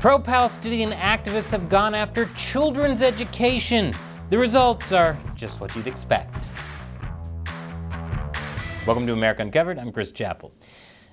Pro-Palestinian activists have gone after children's education. The results are just what you'd expect. Welcome to America Uncovered. I'm Chris Chappell.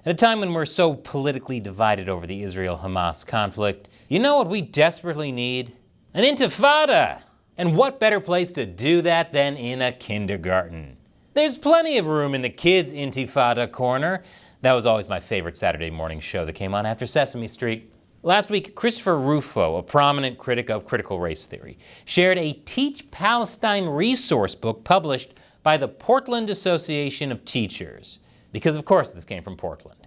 At a time when we're so politically divided over the Israel-Hamas conflict, you know what we desperately need? An Intifada! And what better place to do that than in a kindergarten? There's plenty of room in the kids' Intifada corner. That was always my favorite Saturday morning show that came on after Sesame Street. Last week, Christopher Rufo, a prominent critic of critical race theory, shared a Teach Palestine resource book published by the Portland Association of Teachers. Because of course this came from Portland.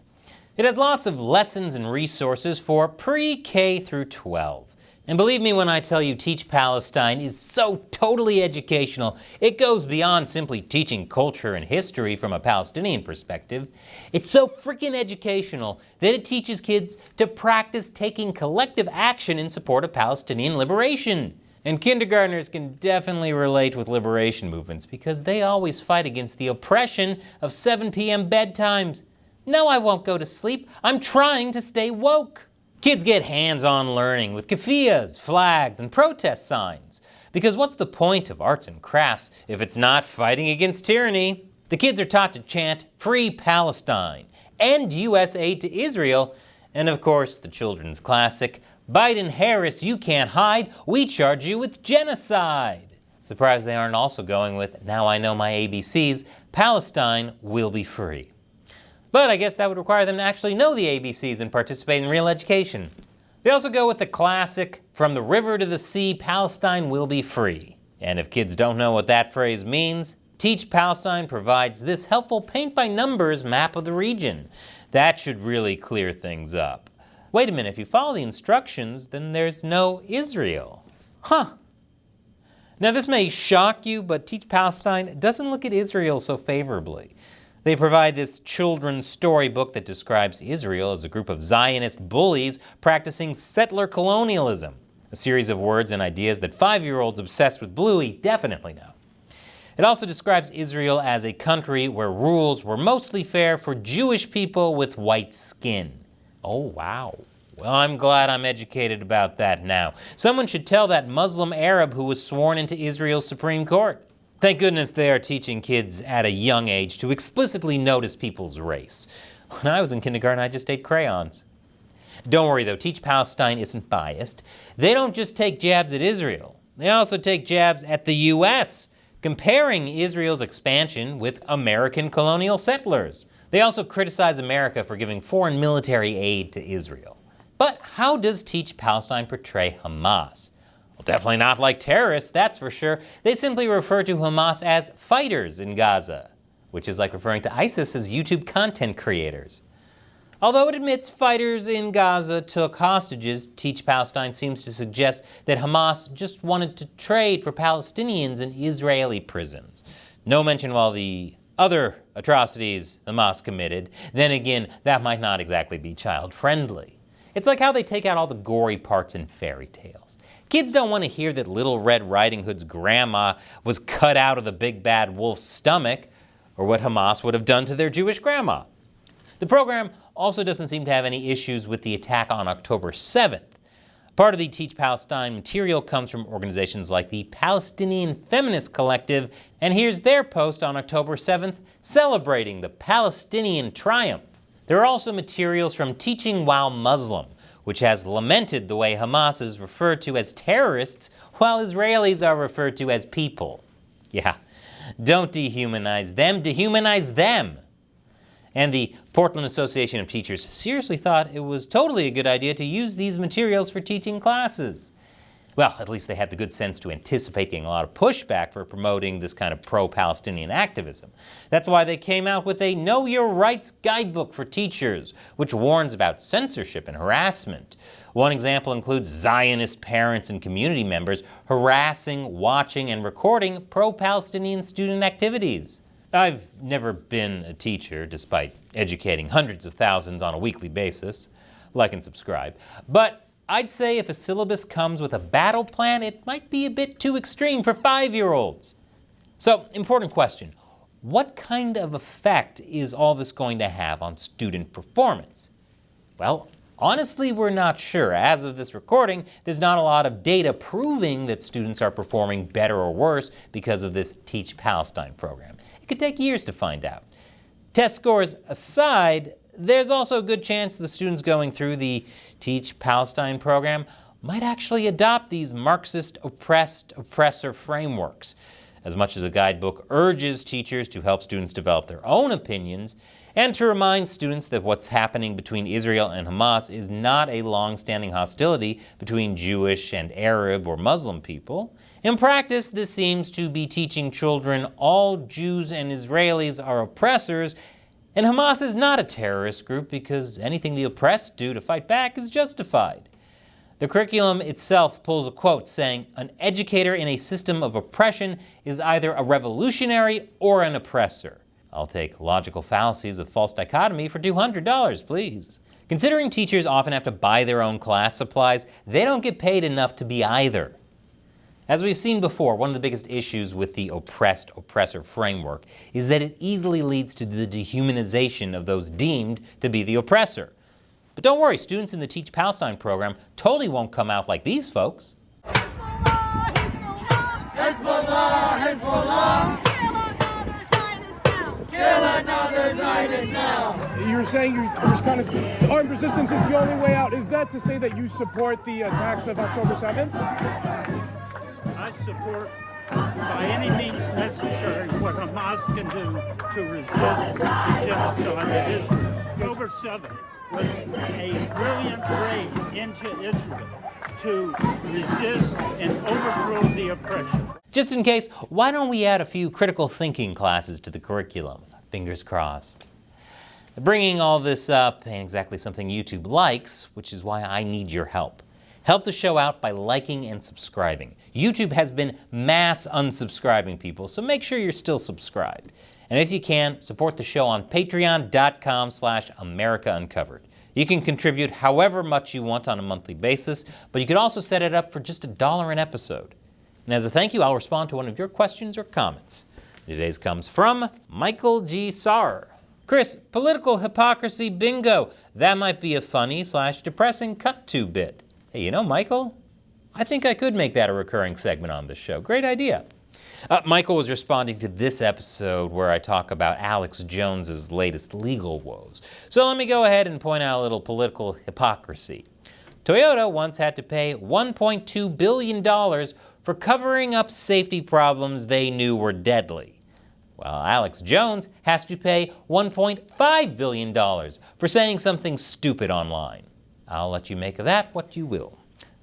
It has lots of lessons and resources for pre-K through 12. And believe me when I tell you Teach Palestine is so totally educational, it goes beyond simply teaching culture and history from a Palestinian perspective. It's so freaking educational that it teaches kids to practice taking collective action in support of Palestinian liberation. And kindergartners can definitely relate with liberation movements because they always fight against the oppression of 7 p.m. bedtimes. No, I won't go to sleep. I'm trying to stay woke. Kids get hands-on learning with keffiyehs, flags, and protest signs. Because what's the point of arts and crafts if it's not fighting against tyranny? The kids are taught to chant, "Free Palestine," end U.S. aid to Israel, and of course the children's classic, "Biden-Harris, you can't hide, we charge you with genocide." Surprised they aren't also going with, "Now I know my ABCs, Palestine will be free." But I guess that would require them to actually know the ABCs and participate in real education. They also go with the classic, "From the river to the sea, Palestine will be free." And if kids don't know what that phrase means, Teach Palestine provides this helpful paint-by-numbers map of the region. That should really clear things up. Wait a minute, if you follow the instructions, then there's no Israel. Huh. Now this may shock you, but Teach Palestine doesn't look at Israel so favorably. They provide this children's storybook that describes Israel as a group of Zionist bullies practicing settler colonialism, a series of words and ideas that 5-year-olds obsessed with Bluey definitely know. It also describes Israel as a country where rules were mostly fair for Jewish people with white skin. Oh, wow. Well, I'm glad I'm educated about that now. Someone should tell that Muslim Arab who was sworn into Israel's Supreme Court. Thank goodness they are teaching kids at a young age to explicitly notice people's race. When I was in kindergarten, I just ate crayons. Don't worry though, Teach Palestine isn't biased. They don't just take jabs at Israel. They also take jabs at the U.S., comparing Israel's expansion with American colonial settlers. They also criticize America for giving foreign military aid to Israel. But how does Teach Palestine portray Hamas? Well, definitely not like terrorists, that's for sure. They simply refer to Hamas as fighters in Gaza, which is like referring to ISIS as YouTube content creators. Although it admits fighters in Gaza took hostages, Teach Palestine seems to suggest that Hamas just wanted to trade for Palestinians in Israeli prisons. No mention of all the other atrocities Hamas committed. Then again, that might not exactly be child-friendly. It's like how they take out all the gory parts in fairy tales. Kids don't want to hear that Little Red Riding Hood's grandma was cut out of the big bad wolf's stomach, or what Hamas would have done to their Jewish grandma. The program also doesn't seem to have any issues with the attack on October 7th. Part of the Teach Palestine material comes from organizations like the Palestinian Feminist Collective, and here's their post on October 7th celebrating the Palestinian triumph. There are also materials from Teaching While Muslim, which has lamented the way Hamas is referred to as terrorists while Israelis are referred to as people. Yeah, don't dehumanize them, dehumanize them. And the Portland Association of Teachers seriously thought it was totally a good idea to use these materials for teaching classes. Well, at least they had the good sense to anticipate getting a lot of pushback for promoting this kind of pro-Palestinian activism. That's why they came out with a Know Your Rights guidebook for teachers, which warns about censorship and harassment. One example includes Zionist parents and community members harassing, watching, and recording pro-Palestinian student activities. I've never been a teacher, despite educating hundreds of thousands on a weekly basis. Like and subscribe. But I'd say if a syllabus comes with a battle plan, it might be a bit too extreme for 5-year-olds. So, important question. What kind of effect is all this going to have on student performance? Well, Honestly, we're not sure. As of this recording, there's not a lot of data proving that students are performing better or worse because of this Teach Palestine program. It could take years to find out. Test scores aside, there's also a good chance the students going through the Teach Palestine program might actually adopt these Marxist oppressor frameworks. As much as the guidebook urges teachers to help students develop their own opinions and to remind students that what's happening between Israel and Hamas is not a long-standing hostility between Jewish and Arab or Muslim people, in practice this seems to be teaching children all Jews and Israelis are oppressors, and Hamas is not a terrorist group because anything the oppressed do to fight back is justified. The curriculum itself pulls a quote saying, "An educator in a system of oppression is either a revolutionary or an oppressor." I'll take logical fallacies of false dichotomy for $200, please. Considering teachers often have to buy their own class supplies, they don't get paid enough to be either. As we've seen before, one of the biggest issues with the oppressor framework is that it easily leads to the dehumanization of those deemed to be the oppressor. But don't worry, students in the Teach Palestine program totally won't come out like these folks. Hezbollah, Hezbollah, Hezbollah. Kill another Zionist now. You're saying you're kind of armed resistance is the only way out. Is that to say that you support the attacks of October 7th? I support by any means necessary what Hamas can do to resist the genocide that is October 7th. Was a brilliant raid into Israel to resist and overthrow the oppression. Just in case, why don't we add a few critical thinking classes to the curriculum? Fingers crossed. Bringing all this up ain't exactly something YouTube likes, which is why I need your help. Help the show out by liking and subscribing. YouTube has been mass unsubscribing people, so make sure you're still subscribed. And if you can, support the show on patreon.com/AmericaUncovered. You can contribute however much you want on a monthly basis, but you could also set it up for just $1 an episode. And as a thank you, I'll respond to one of your questions or comments. Today's comes from Michael G. Sarr. Chris, political hypocrisy bingo. That might be a funny/depressing cut-to bit. Hey, you know, Michael, I think I could make that a recurring segment on this show. Great idea. Michael was responding to this episode where I talk about Alex Jones's latest legal woes. So let me go ahead and point out a little political hypocrisy. Toyota once had to pay $1.2 billion for covering up safety problems they knew were deadly. Well, Alex Jones has to pay $1.5 billion for saying something stupid online. I'll let you make of that what you will.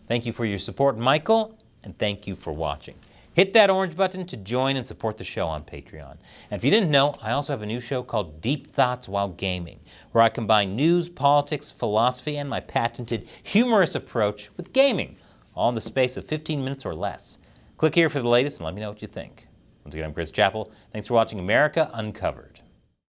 Thank you for your support, Michael, and thank you for watching. Hit that orange button to join and support the show on Patreon. And if you didn't know, I also have a new show called Deep Thoughts While Gaming, where I combine news, politics, philosophy, and my patented humorous approach with gaming, all in the space of 15 minutes or less. Click here for the latest and let me know what you think. Once again, I'm Chris Chappell. Thanks for watching America Uncovered.